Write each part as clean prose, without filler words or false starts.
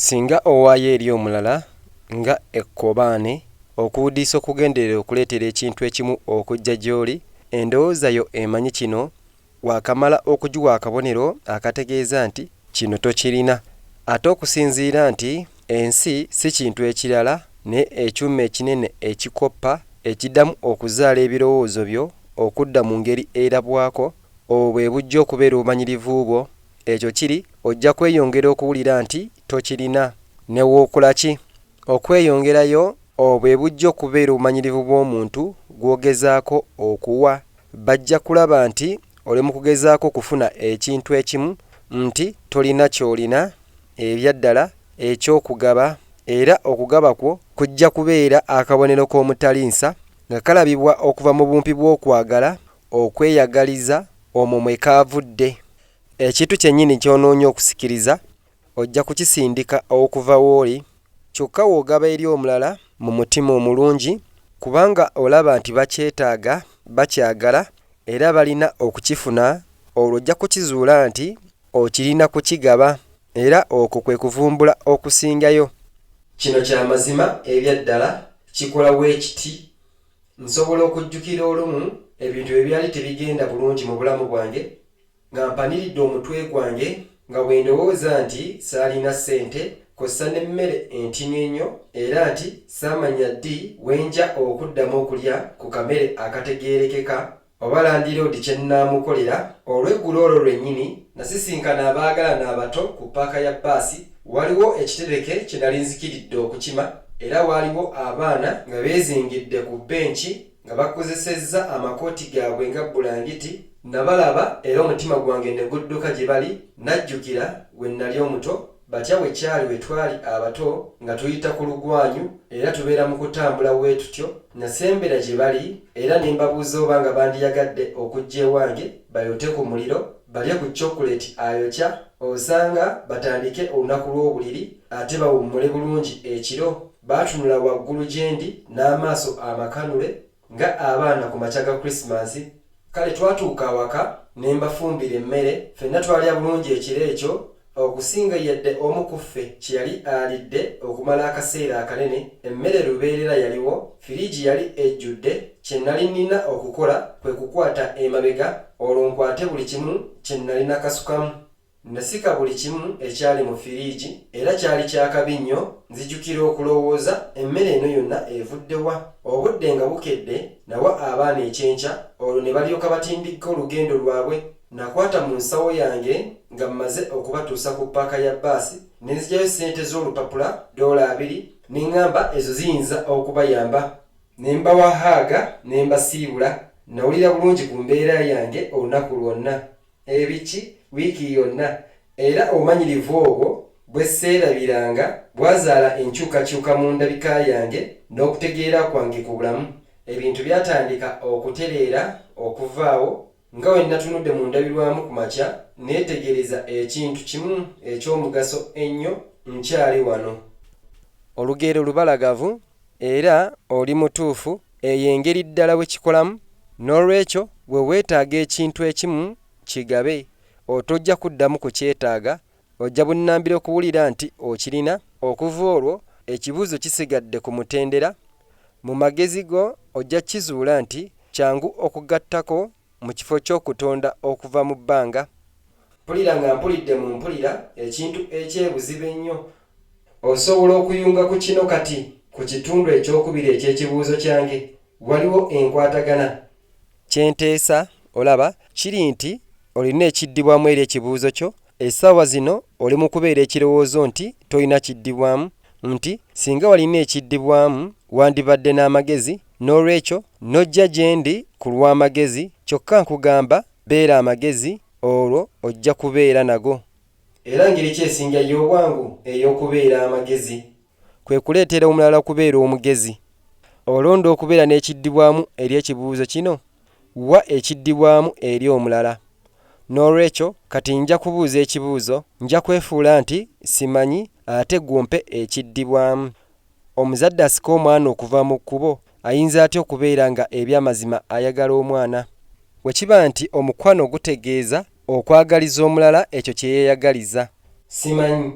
Singa owaayo eri omulala nga ekkobaane okuwuddisa okugenderera okuleetera ekintu ekimu okujja gy'oli, endowooza yo emanyi kino, waakamala okugiwa akabonero akategeeza nti kino tokirina. Ate okusinziira nti ensi si kintu ekirala ne ekyuma ekinene ekikoppa ekiddamu okuzaala ebirowoozo byo okudda mu ngeri erabwako, obwo bwe bujja okubeera obumanyirivu bwo, ekyo kiri ojja kweyongera okuwulira nti tokirina. Ne wookola ki? Okweyongerayo obwo bwe bujja okubeera obumanyirivu bw'omuntu gw'ogezaako okuwa. Bajja kulaba nti oli mu kugezaako okufuna ekintu ekimu, nti tolina ky'olina ebyaddala eky'okugaba, era okugaba kwo kujja kubeera akabonero k'omutalinsa nga kalabibwa okuva mu bumpi bw'okwagala, okweyagaliza, omwo mwe kaavudde. Ekintu kyennyini ky'onoonya okusikiriza ojja kukisindika okuva w'oli, kyokka w'ogaba eri omulala mu mutima omulungi, kubanga olaba nti bakyetaaga, bakyagala era balina okukifuna, olwo ojja kukizuula nti okirina kukigaba, era okwo kwe kuvumbula okusingayo. Kino kya mazima ebyaddala kikola bwe kiti. Nsobola okujjukira olumu ebintu ebyali tebigenda bulungi mu bulamu bwange, nga mpaniridde omutwe gwange nga bwe ndowooza nti saalina ssente kw'ossa n'emmere entini ennyo, era nti saamanya ddi wenja okuddamu okulya ku kamere akategeerekeka oba landiroodi kye nnaamukolera. Olw'eggulo olwo lwennyini nasisinkana abaagalana abato ku paaka ya bbaasi. Waliwo ekitereke kye nali nzikiridde okukima, era waaliwo abaana nga beezingidde ku benki nga bakozesezza amakooti gaabwe nga bulangiti. Nabalaba era omutima gwange ne gudduka gye bali. Najjukira bwe nnali omuto, batya bwe kyali bwe twali abato nga tuyita ku lugwanyu era tubeera mu kutambula bwe tutyo. Nasembera gye bali era ne mbabuuza oba nga bandiyagadde okujja ewange bayote ku muliro balye ku chokoleti ayokya, osanga batandike olunaku lw'obuliri ate bawummule bulungi ekiro. Baatunula waggulu gye ndi n'amaaso amakanule nga abaana ku makya ga Krisimansi. Kale twatuuka awaka ne mbafumbira emmere, ffenna twalya bulungi ekiro ekyo okusinga yadde omu ku ffe kye yali alidde okumala akaseera akanene. Emmere lubeerera yaliwo, firiigi yali ejjudde. Kye nali nina okukola kwe kukwata emabega olwo nkwate buli kimu kye nali nakasukamu. Nasika buli kimu ekyali mu firiigi era kyali kyakabi nnyo. Nzijukira okulowooza emmere eno yonna evudde wa? Obudde nga bukedde nawa abaana ekyenkya, olwo ne balyoka batindika olugendo lwabwe. Nakwata mu nsawo yange nga mmaze okubatuusa ku paaka ya bbaasi, ne nzigyayo ssente z'olupapula $2 ne ŋŋamba ezo ziyinza okubayamba. Ne mbawa haaga ne mbasiibula. Nawulira bulungi ku mbeera yange olunaku lwonna, ebiki wiiki yonna, era obumanyirivu obwo bwe sseerabiranga bwazaala enkyukakyuka mu ndabika yange n'okutegeera kwange ku bulamu. Ebintu byatandika okutereera okuvaawo. Nga we natunudde mu ndabirwamu ku makya, neetegereza ekintu kimu eky'omugaso ennyo nkyali wano. Olugero lubalagavu era oli mutuufu, eyo engeri ddala bwe kikolamu. N'olwekyo bwe weetaaga ekintu ekimu kigabe, otojja kuddamu kukyetaaga, ojja bunnambira okuwulira nti okirina. Okuva olwo ekibuuzo kisigadde ku mutendera. Mu magezi go ojja kizuula nti kyangu okugattako mu kifo ky'okutonda okuva mu bbanga. Mpulira nga mpulidde mu mpulira ekintu ekyebuzibe ennyo. Osobola okuyunga ku kino kati ku kitundu ekyokubiri eky'ekibuuzo kyange waliwo enkwatagana. Kyenteesa olaba kiri nti olina ekiddibwamu eri ekibuuzo kyo. Essaawa zino oli mu kubeera ekirowoozo nti tolina kiddibwamu, nti singa walina ekiddibwamu wandibadde n'amagezi. N'olwekyo n'ojja gye ndi ku lw'amagezi, kyokka nkugamba beera amagezi, olwo ojja kubeera nago. Era ngeri ki esinga y'obwangu ey'okubeera amagezi? Kwe kuleetera omulala okubeera omugezi. Olonda okubeera n'ekiddibwamu eri ekibuuzo kino, wa ekiddibwamu eri omulala. N'olwekyo kati nja kubuuza ekibuuzo, nja kwefuula nti simanyi ate gwompe ekiddibwamu. Omuzadde asika omwana okuva mu kkubo ayinza atya okubeera nga eby'amazima ayagala omwana? Bwe kiba nti omukwano gutegeeza okwagaliza omulala ekyo kye yeeyagaliza. Simanyi.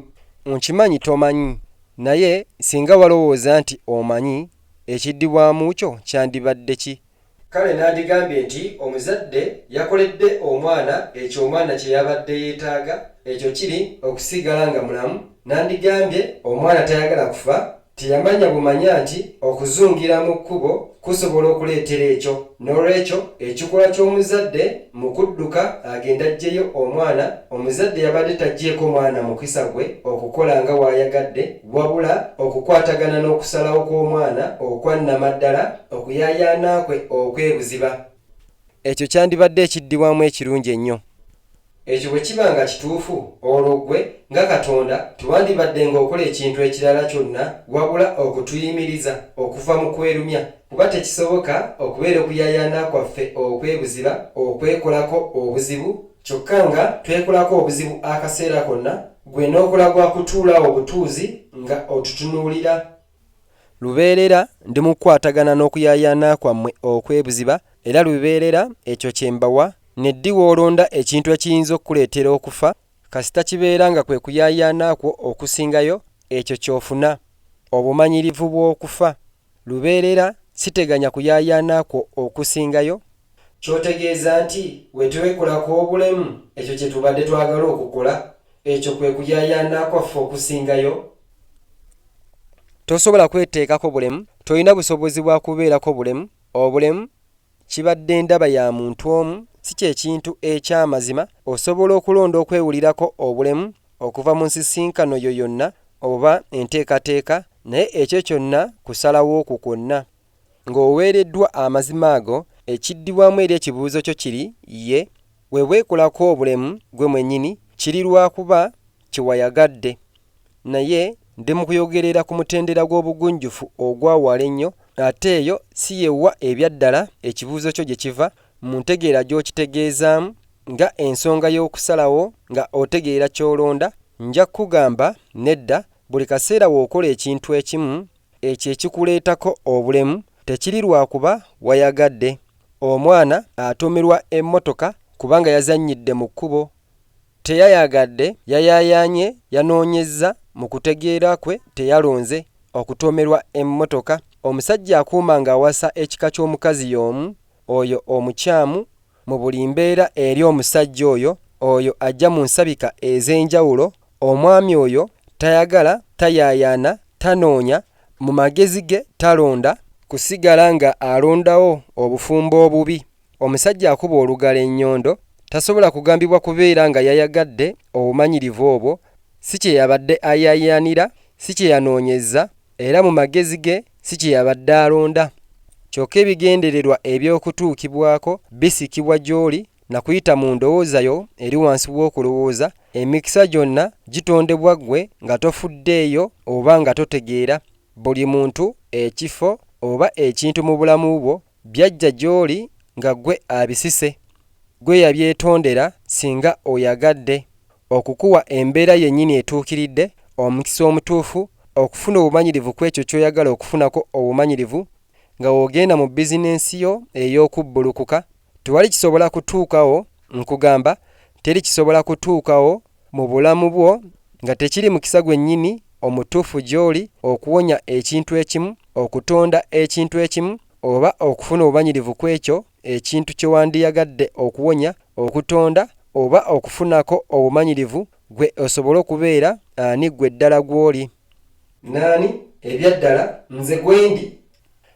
nkimanyi tomanyi, naye singa walowooza nti omanyi, ekiddibwamu kyo kyandibadde ki? Kale n'andigambye nti omuzadde yakoledde omwana ekyo omwana kye yabadde yeetaaga, ekyo kiri okusigala nga mulamu. N'andigambye omwana tayagala kufa, teyamanya bumanya nti okuzungira mu kkubo kusobola okuleetera ekyo. N'olwekyo ekikolwa ky'omuzadde mu kudduka agenda aggyeyo omwana, omuzadde yabadde taggyeeko mwana mukisa gwe okukola nga waayagadde, wabula okukwatagana n'okusalawo kw'omwana okwannamaddala, okuyaayaana kwe okwebuziba. Ekyo kyandibadde ekiddibwamu ekirungi ennyo. Ekyo bwe kiba nga kituufu, olwo ggwe nga Katonda tewandibadde ng'okola ekintu ekirala kyonna wabula okutuyimiriza okuva mu kwerumya, kuba tekisoboka okubeera okuyaayaana kwaffe okwebuziba okwekolako obuzibu, kyokka nga twekolako obuzibu akaseera konna, gwe n'okola gwa kutuula obutuuzi nga otutunuulira. Lubeerera ndi mu kukwatagana n'okuyaayaana kwammwe okwebuziba, era lubeerera ekyo kye mbawa. Neddi w'olonda ekintu ekiyinza okukuleetera okufa, kasita kibeera nga kwe kuyaayaana kwo okusingayo, ekyo ky'ofuna obumanyirivu bw'okufa. Lubeerera siteganya kuyaayaana kwo okusingayo, ky'otegeeza nti we twekolako obulemu, ekyo kye tubadde twagala okukola, ekyo kwe kuyaayaana kwaffe okusingayo. Tosobola kweteekako bulemu, tolina busobozi bwa kubeerako bulemu. Obulemu kibadde ndaba ya muntu omu, si kyekintu eky'amazima. Osobola okulonda okwewulirako obulemu okuva mu nsisinkano yo yonna oba enteekateeka, naye ekyo kyonna kusalawo okwo kwonna. Ng'oweereddwa amazima ago, ekiddibwamu eri ekibuuzo kyo kiri ye, we weekolako obulemu gwe mwennyini, kiri lwakuba kyewayagadde. Naye ndi mu kuyogerera ku mutendera gw'obugunjufu ogwawala ennyo, ate eyo si yewa ebyaddala ekibuuzo kyo gye kiva, mu ntegeera gy'okitegeezaamu nga ensonga y'okusalawo nga otegeera ky'olonda. Nja kugamba nedda, buli kaseera w'okola ekintu ekimu, ekyo ekikuleetako obulemu tekiri lwakuba wayagadde. Omwana atuumirwa emmotoka kubanga yazannyidde mu kkubo, teyayagadde, yayaayaanye, yanoonyezza, mu kutegeera kwe teyalonze okutuumirwa emmotoka. Omusajja akuuma ng'awasa ekika ky'omukazi y'omu, oyo omukyamu mu buli mbeera eri omusajja oyo ajja mu nsabika ez'enjawulo. Omwami oyo tayagala, tayaayaana, tanoonya, mu magezi ge talonda, kusigala nga alondawo obufumbo obubi. Omusajja akuba olugala ennyondo tasobola kugambibwa kubeera nga yayagadde obumanyirivu obwo, si kye yabadde ayaayaanira, si kye yanoonyezza, era mu magezi ge si kye yabadde alonda. Kyokka ebigendererwa eby'okutuukibwako bisikibwa gy'oli na kuyita mu ndowooza yo eri wansi w'okulowooza. Emikisa gyonna gitondebwa ggwe nga tofuddeeyo oba nga totegeera. Buli muntu, ekifo oba ekintu mu bulamu bwo byajja gy'oli nga ggwe abisise. Ggwe yabyetondera singa oyagadde. Okukuwa embeera yennyini etuukiridde, omukisa omutuufu, okufuna obumanyirivu ku ekyo ky'oyagala okufunako obumanyirivu, nga w'ogenda mu bizinensi yo ey'okubbulukuka. Tewali kisobola kutuukawo, nkugamba, teri kisobola kutuukawo mu bulamu bwo nga tekiri mukisa gwennyini omutuufu gy'oli okuwonya ekintu ekimu, okutonda ekintu ekimu, oba okufuna obumanyirivu ku ekyo ekintu kye wandiyagadde okuwonya, okutonda oba okufunako obumanyirivu, gwe osobole okubeera ani gwe ddala gw'oli. Naani ebyaddala nze gwendi.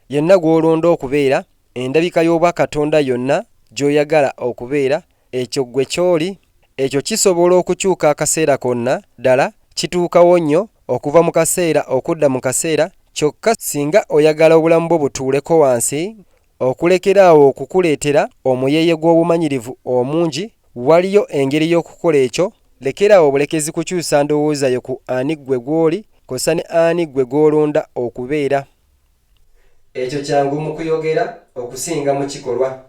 Yenna gw'olonda okubeera, endabika y'obwa Katonda yonna gy'oyagala okubeera, ekyo gwe ky'oli. Ekyo kisobola okukyuka akaseera konna ddala, kituukawo nnyo okuva mu kaseera okudda mu kaseera. Kyokka singa oyagala obulamu bwo butuuleko wansi, okulekeraawo okukuleetera omuyeeye gw'obumanyirivu omungi, waliyo engeri y'okukola ekyo. Lekeraawo obulekezi kukyusa ndowooza yo ku ani gwe gw'oli, kosa ne ani gwe gw'olonda okubeera. Ekyo kyangu mu kuyogera okusinga mu kikolwa.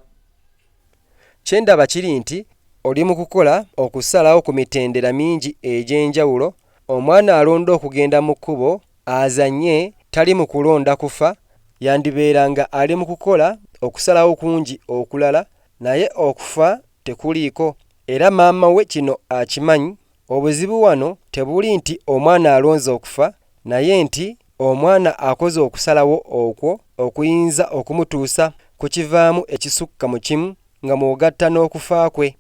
Kye ndaba kiri nti oli mu kukola okusalawo ku mitendera mingi egy'enjawulo. Omwana alonda okugenda mu kkubo azanye, tali mu kulonda kufa, yandibeera nga ali mu kukola okusalawo kungi okulala, naye okufa tekuliiko. Era maama we kino akimanyi, Obuzibu wano tebuli nti omwana alonze okufa, naye nti omwana akoze okusalawo okwo okuyinza okumutuusa ku kivaamu ekisukka mu kimu nga mw'ogatta n'okufa kwe.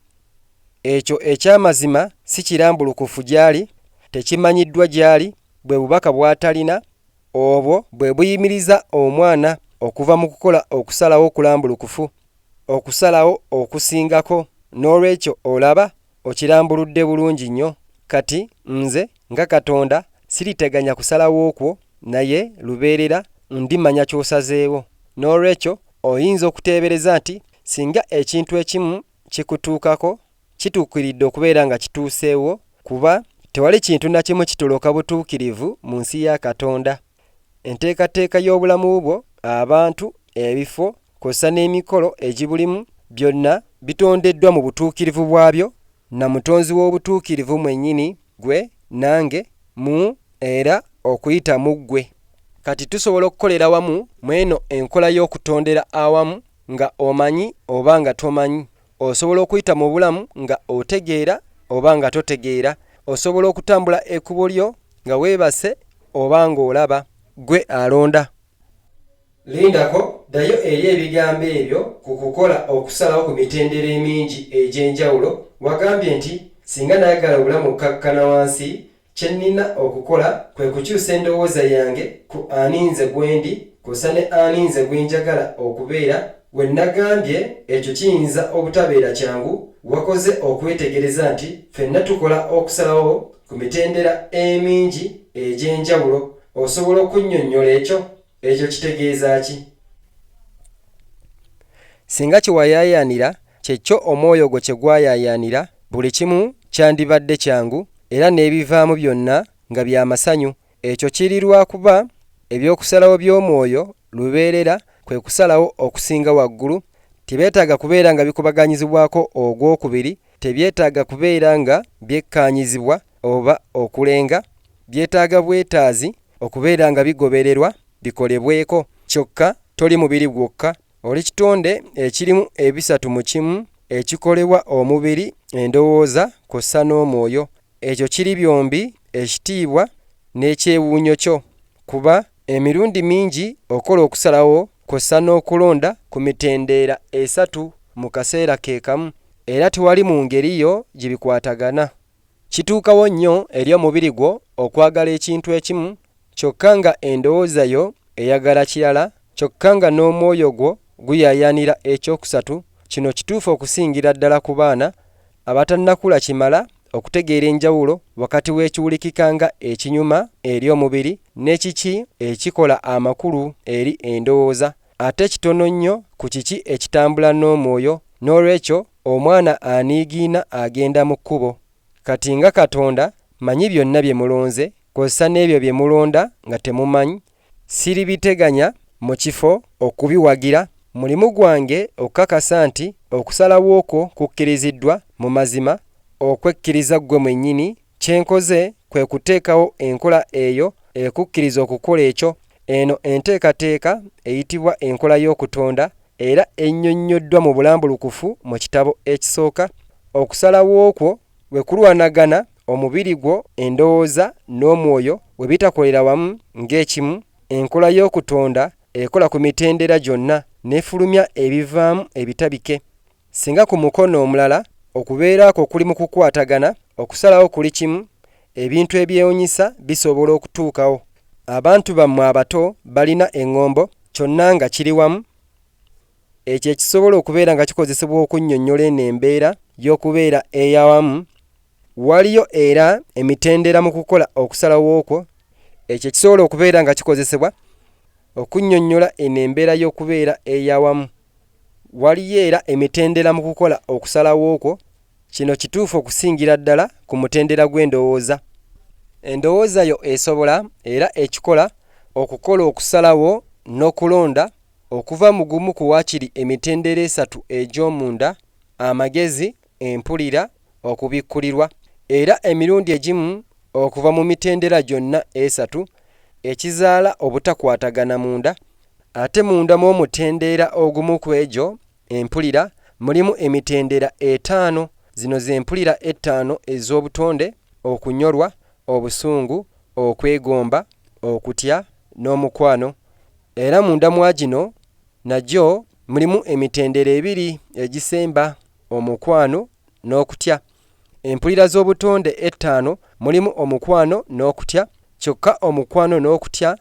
Ekyo eky'amazima si kirambulukufu gy'ali, tekimanyiddwa gy'ali, bwe bubaka bw'atalina, obwo bwe buyimiriza omwana okuva mu kukola okusalawo okulambulukufu, okusalawo okusingako. N'olwekyo olaba okirambuludde bulungi nnyo. Kati nze nga Katonda siriteganya kusalawo okwo, naye lubeerera ndimanya ky'osazeewo. N'olwekyo oyinza okuteebereza nti singa ekintu ekimu kikutuukako kituukiridde okubeera nga kituuseewo, kuba tewali kintu na kimu kitoloka butuukirivu mu nsi ya Katonda. Enteekateeka y'obulamu bwo, abantu, ebifo, kw'ossa n'emikolo egibulimu, byonna bitondeddwa mu butuukirivu bwabyo na mutonzi w'obutuukirivu mwennyini, gwe nange, mu era okuyita mu ggwe. Kati tusobola okukolera wamu mweno enkola y'okutondera awamu nga omanyi oba nga tomanyi. Osobola okuyita mu bulamu nga otegeera oba nga totegeera. Osobola okutambula ekkubo lyo nga weebase oba ng'olaba. Gwe alonda. Lindako ddayo eri ebigambo ebyo ku kukola okusalawo ku mitendera emingi egy'enjawulo. Wagambye nti singa nayagala obulamu okkakkana wansi, kye nnina okukola kwe kukyusa endowooza yange ku aninze gwendi kw'ossa ne aninze gwenjagala okubeera. We nagambye ekyo kiyinza obutabeera kyangu. Wakoze okwetegereza nti ffenna tukola okusalawo ku mitendera emingi egy'enjawulo. Osobola okunnyonnyola ekyo? Ekyo kitegeeza ki? Singa kiwayaayaanira, kyekyo omwoyo gwo kye gwayaayaanira, buli kimu kyandibadde kyangu era n'ebivaamu byonna nga bya masanyu. Ekyo kiri lwakuba eby'okusalawo by'omwoyo lubeerera kwe kusalawo okusinga waggulu. Tebyetaaga kubeera nga bikubaganyizibwako ogwokubiri, tebyetaaga kubeera nga byekkaanyizibwa oba okulenga. Byetaaga bwetaazi okubeera nga bigobererwa bikolebweko. Kyokka toli mubiri gwokka, oli kitonde ekirimu ebisatu mu kimu ekikolebwa omubiri, endowooza kw'ossa n'omwoyo. Ekyo kiri byombi ekitiibwa n'ekyewuunyo kyo, kuba emirundi mingi okola okusalawo kw'ossa n'okulonda ku mitendera esatu mu kaseera ke kamu, era tewali mu ngeri yo gye bikwatagana. Kituukawo nnyo eri omubiri gwo okwagala ekintu ekimu, kyokka nga endowooza yo eyagala kirala, kyokka nga n'omwoyo gwo guyaayaanira ekyokusatu. Kino kituufu okusingira ddala ku baana abatannakula kimala okutegeera enjawulo wakati w'ekiwulikika nga ekinyuma eri omubiri n'ekiki ekikola amakulu eri endowooza, ate kitono nnyo ku kiki ekitambula n'omwoyo. N'olwekyo omwana aniigiina agenda mu kkubo. Kati nga Katonda manyi byonna bye mulonze, kw'ossa n'ebyo bye mulonda nga temumanyi, siribiteganya mu kifo okubiwagira. Mulimu gwange okukakasa nti okusalawo okwo kukkiriziddwa mu mazima. Okwekkiriza ggwe mwennyini, kye nkoze kwe kuteekawo enkola eyo ekukkiriza okukola ekyo. Eno enteekateeka eyitibwa enkola y'okutonda era ennyonnyoddwa mu bulambulukufu mu kitabo ekisooka. Okusalawo okwo bwe kulwanagana omubiri gwo, endowooza n'omwoyo bwe bitakolera wamu ng'ekimu, enkola y'okutonda ekola ku mitendera gyonna n'efulumya ebivaamu ebitabike. Singa ku mukono omulala okubeerako kuli mu kukwatagana, okusalawo kuli kimu, ebintu ebyewunyisa bisobola okutuukawo. Abantu bammwe abato balina eŋŋombo, kyonna nga kiri wamu. Ekyo ekisobola okubeera nga kikozesebwa okunnyonnyola eno embeera y'okubeera ey'awamu. Waliyo era emitendera mu kukola okusalawo okwo. Ekyo kisobola okubeera nga kikozesebwa okunnyonnyola eno embeera y'okubeera ey'awamu. Waliyo era emitendera mu kukola okusalawo okwo. Kino kituufu okusingira ddala ku mutendera gw'endowooza. Endowooza yo esobola era ekikola okukola okusalawo n'okulonda okuva mu gumu ku waakiri emitendera esatu egy'omunda: amagezi, empulira, okubikkulirwa, era emirundi egimu okuva mu mitendera gyonna esatu ekizaala obutakwatagana munda. Ate munda mu omutendera ogumu ku egyo, empulira, mulimu emitendera etaano. Zino ze mpulira ettaano ez'obutonde okunyolwa, obusungu, okwegomba, okutya n'omukwano. Era munda mwa gino nagyo mulimu emitendera ebiri egisemba: omukwano n'okutya. Empulira z'obutonde ettaano mulimu omukwano n'okutya, kyokka omukwano n'okutya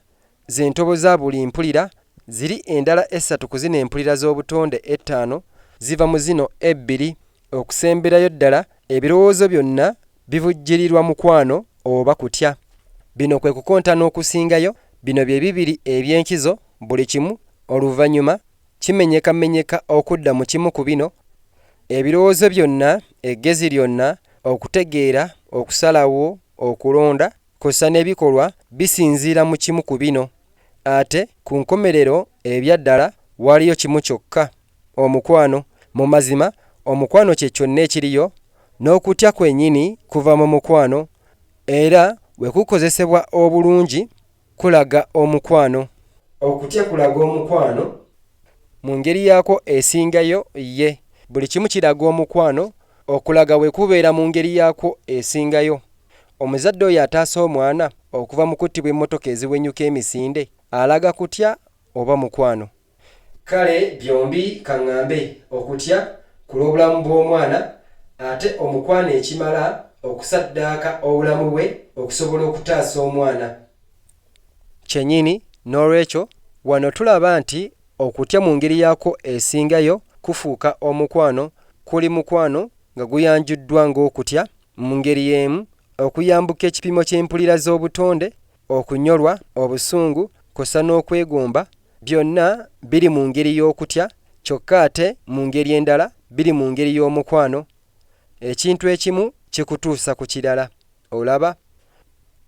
ze ntobo za buli mpulira. Ziri endala essatu ku zino empulira z'obutonde ettaano, ziva mu zino ebbiri. Okusemberayo ddala, ebirowoozo byonna bivujjirirwa mukwano oba kutya. Bino kwe kukonta n'okusingayo. Bino bye bibiri eby'enkizo, buli kimu oluvannyuma kimenyekamenyeka okudda mu kimu ku bino. Ebirowoozo byonna, eggezi lyonna, okutegeera, okusalawo, okulonda, kw'ossa n'ebikolwa bisinziira mu kimu ku bino. Ate ku nkomerero ebyaddala waliyo kimu kyokka: omukwano. Mu mazima omukwano kye kyonna ekiriyo, n'okutya kwennyini kuva mu mukwano, era bwe kukozesebwa obulungi kulaga omukwano. Okutya kulaga omukwano mu ngeri yaako esingayo ye. Buli kimu kiraga omukwano, okulaga bwe kubeera mu ngeri yaako esingayo. Omuzadde oyo ataasa omwana okuva mu kuttibwa emmotoka eziwenyuka emisinde, alaga kutya oba mukwano? Kale byombi kaŋŋambe: okutya kul'obulamu bw'omwana, ate omukwano ekimala okusaddaaka obulamu bwe okusobola okutaasa omwana kyennyini. N'olwekyo wano tulaba nti okutya mu ngeri yaako esingayo kufuuka omukwano. Kuli mukwano nga guyanjuddwa ng'okutya mu ngeri y'emu, okuyambuka ekipimo ky'empulira z'obutonde, okunyolwa, obusungu kw'ossa n'okwegomba, byonna biri mu ngeri y'okutya, kyokka ate mu ngeri endala biri mu ngeri y'omukwano. Ekintu ekimu kikutuusa ku kirala. Olaba,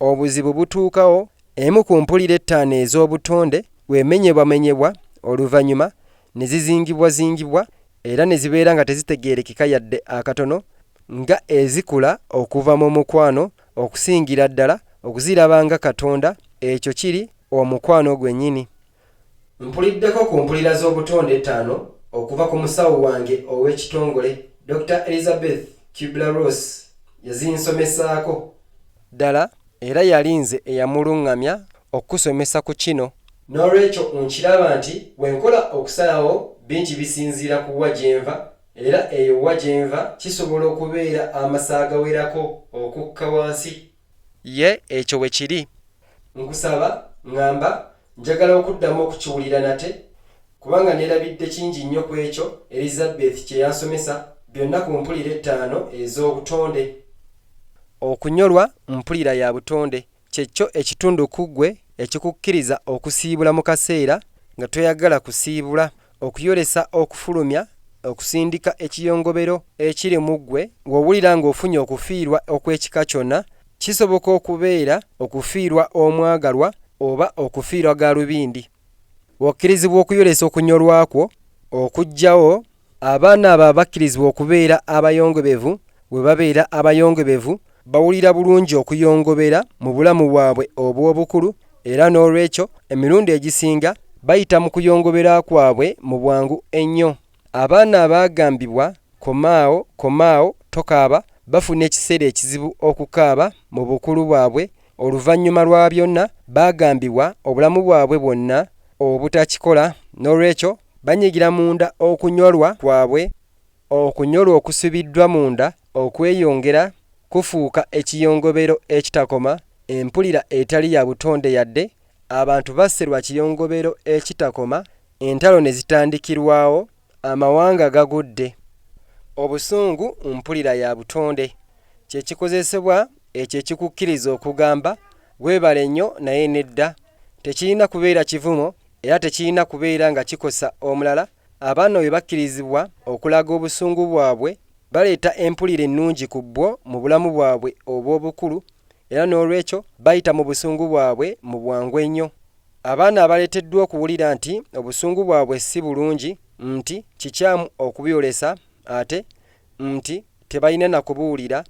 obuzibu butuukawo emu ku mpulira ettaano ez'obutonde bw'emenyebwamenyebwa, oluvannyuma ne zizingibwazingibwa era ne zibeera nga tezitegeerekeka yadde akatono, nga ezikula okuva mu mukwano okusingira ddala okuziraba nga Katonda. Ekyo kiri omukwano gwennyini. Mpuliddeko ku mpulira z'obutonde ettaano okuva ku musawo wange ow'ekitongole Dr. Elizabeth Kubler-Ross yazinsomesaako ddala, era yali nze eyamuluŋŋamya okukusomesa ku kino. N'olwekyo nkiraba nti bwe nkola okusalawo bingi bisinziira ku wa gyenva, era eyo wa gyenva kisobola okubeera amasa agawerako okukka wansi. Ye ekyo we kiri. Nkusaba ŋŋamba njagala okuddamu okukiwulira nate, kubanga neerabidde kingi nnyo ku ekyo Elizabeth kye yansomesa, byonna ku mpulira ettaano ez'obutonde. Okunyolwa mpulira ya butonde, kyekyo ekitundu ku ggwe ekikukkiriza okusiibula mu kaseera nga toyagala kusiibula, okuyolesa okufulumya, okusindika ekiyongobero ekiri mu ggwe ng'owulira ng'ofunye okufiirwa okw'ekika kyonna. Kisoboka okubeera okufiirwa omwagalwa oba okufiirwa gaalubindi. Okkirizibwa okuyolesa okunyolwa kwo okuggyawo. Abaana abo abakkirizibwa okubeera abayongobevu, bwe babeera abayongobevu bawulira bulungi okuyongobera mu bulamu bwabwe obw'obukulu, era n'olwekyo emirundi egisinga bayita mu kuyongobera kwabwe mu bwangu ennyo. Abaana abaagambibwa komaawo komaawo tokaaba bafuna ekiseera ekizibu okukaaba mu bukulu bwabwe. Oluvannyuma lwa byonna baagambibwa obulamu bwabwe bwonna obutakikola, n'olwekyo banyigira munda okunyolwa kwabwe. Okunyolwa okusibiddwa munda okweyongera kufuuka ekiyongobero ekitakoma, empulira etali ya butonde yadde. Abantu basse lwa kiyongobero ekitakoma, entalo ne zitandikirwawo, amawanga gagudde. Obusungu mpulira ya butonde, kye kikozesebwa ekyo ekikukkiriza okugamba weebale nnyo naye nedda. Tekirina kubeera kivumo era tekirina kubeera nga kikosa omulala. Abaana bwe bakkirizibwa okulaga obusungu bwabwe baleeta empulira ennungi ku bwo mu bulamu bwabwe obw'obukulu, era n'olwekyo bayita mu busungu bwabwe mu bwangu ennyo. Abaana abaleeteddwa okuwulira nti obusungu bwabwe si bulungi, nti kikyamu okubyolesa, ate nti tebalina na kubuwulira,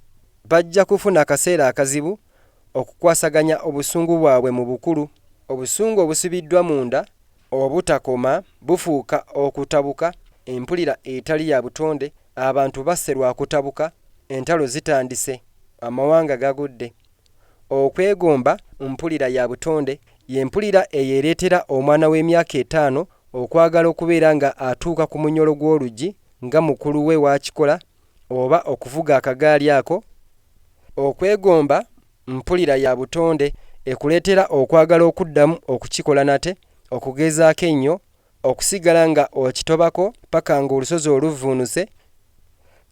bajja kufuna akaseera akazibu okukwasaganya obusungu bwabwe mu bukulu. Obusungu obusibiddwa munda obutakoma bufuuka okutabuka, empulira etali ya butonde. Abantu basse lwa kutabuka, entalo zitandise. amawanga gagudde. Okwegomba mpulira ya butonde y'empulira eyeereetera omwana w'emyaka 5 okwagala okubeera nga atuuka ku munyolo gw'oluggi nga mukulu we wakikola oba okuvuga akagaali ako. Okwegomba mpulira ya butonde ekuleetera okwagala okuddamu okukikola nate, okugezaako ennyo, okusigala nga okitobako paka ng'olusozi oluvuunuse.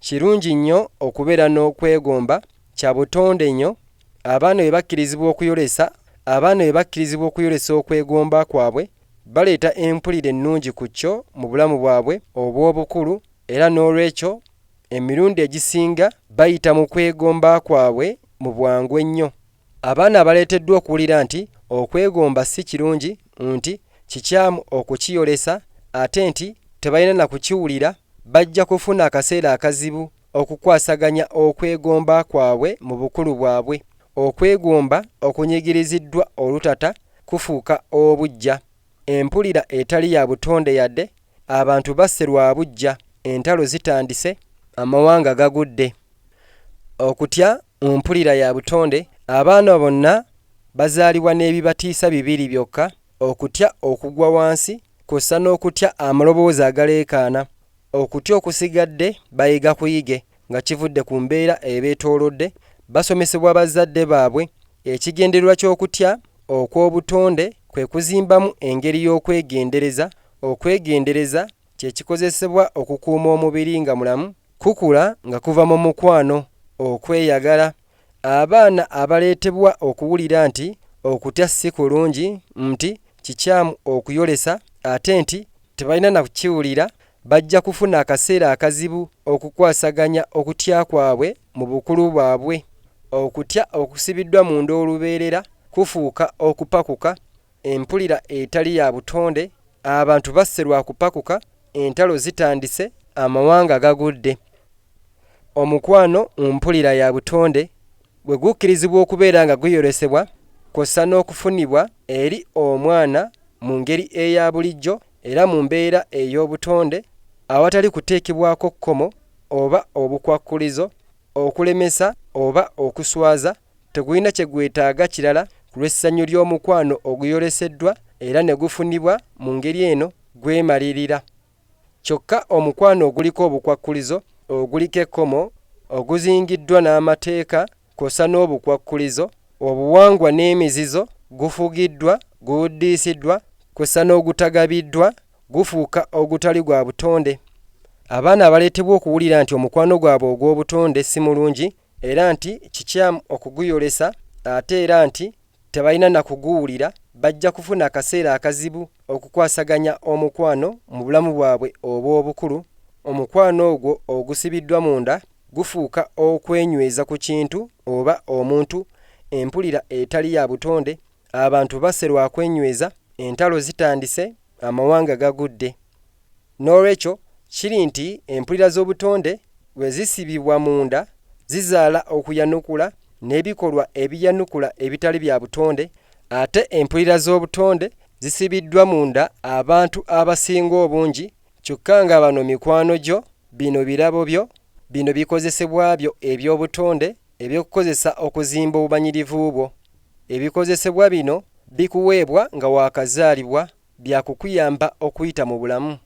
Kirungi nnyo okubeera n'okwegomba, kya butonde nnyo. Abaana bwe bakkirizibwa okuyolesa okwegomba kwabwe, baleeta empulira ennungi ku kyo mu bulamu bwabwe obw'obukulu, era n'olwekyo emirundi egisinga bayita mu kwegomba kwabwe mu bwangu ennyo. Abaana baleeteddwa okuwulira nti okwegomba si kirungi, nti kikyamu okukiyolesa, ate nti tebalina na kukiwulira, bajja kufuna akaseera akazibu okukwasaganya okwegomba kwabwe mu bukulu bwabwe. Okwegomba okunyigiriziddwa olutata kufuuka obuggya. Empulira etali ya butonde yadde, abantu basse lwa buggya, entalo zitandise, amawanga gagudde. Okutya mpulira ya butonde, abaana bonna bazaalibwa n'ebibatiisa 2 byokka: okutya okugwa wansi kw'ossa n'okutya amaloboozi agaleekaana. Okutya okusigadde bayiga kuyige nga kivudde ku mbeera ebeetoolodde, basomesebwa bazadde baabwe. Ekigendererwa ky'okutya okw'obutonde kwe kuzimbamu engeri y'okwegendereza. Okwegendereza kye kikozesebwa okukuuma omubiri nga mulamu, kukula nga kuva mu mukwano, okweyagala. Abaana abaleetebwa okuwulira nti okutya si kulungi, nti kikyamu okuyolesa, ate nti tebalina na kukiwulira, bajja kufuna akaseera akazibu okukwasaganya okutya kwabwe mu bukulu bwabwe. Okutya okusibiddwa mu nd'olubeerera kufuuka okupakuka. Empulira etali ya butonde, abantu basse lwa kupakuka, entalo zitandise, amawanga gagudde. Omukwano mpulira ya butonde bwe gukkirizibwa okubeera nga guyolesebwa kw'ossa n'okufunibwa eri omwana mu ngeri eya bulijjo era mu mbeera ey'obutonde, awatali kuteekebwako kkomo oba obukwakkulizo, okulemesa oba okuswaza, tegulina kye gwetaaga kirala ku lw'essanyu ly'omukwano oguyoleseddwa era ne gufunibwa mu ngeri eno gwemalirira. Kyokka omukwano oguliko obukwakkulizo, oguliko ekkomo, oguzingiddwa n'amateeka kw'ossa n'obukwakkulizo, obuwangwa n'emizizo, gufugiddwa, guwuddiisiddwa, kw'ossa n'ogutagabiddwa, gufuuka ogutali gwa butonde. Abaana baleetebwa okuwulira nti omukwano gwabwe ogw'obutonde si mulungi, era nti kikyamu okuguyolesa, ate era nti tebalina na kuguwulira, bajja kufuna akaseera akazibu okukwasaganya omukwano mu bulamu bwabwe obw'obukulu. Omukwano ogwo ogusibiddwa munda gufuuka okwenyweza ku kintu oba omuntu. Empulira etali ya butonde, abantu basse lwa kwenyweza, entalo zitandise, amawanga gagudde. N'olwekyo kiri nti empulira z'obutonde bwe zisibibwa munda zizaala okuyanukula n'ebikolwa ebiyanukula ebitali bya butonde, ate empulira z'obutonde zisibiddwa munda abantu abasinga obungi, kyokka nga bano mikwano gyo, bino birabo byo, bino bikozesebwa byo eby'obutonde eby'okukozesa okuzimba obumanyirivu bwo. Ebikozesebwa bino bikuweebwa nga waakazaalibwa, bya kukuyamba okuyita mu bulamu.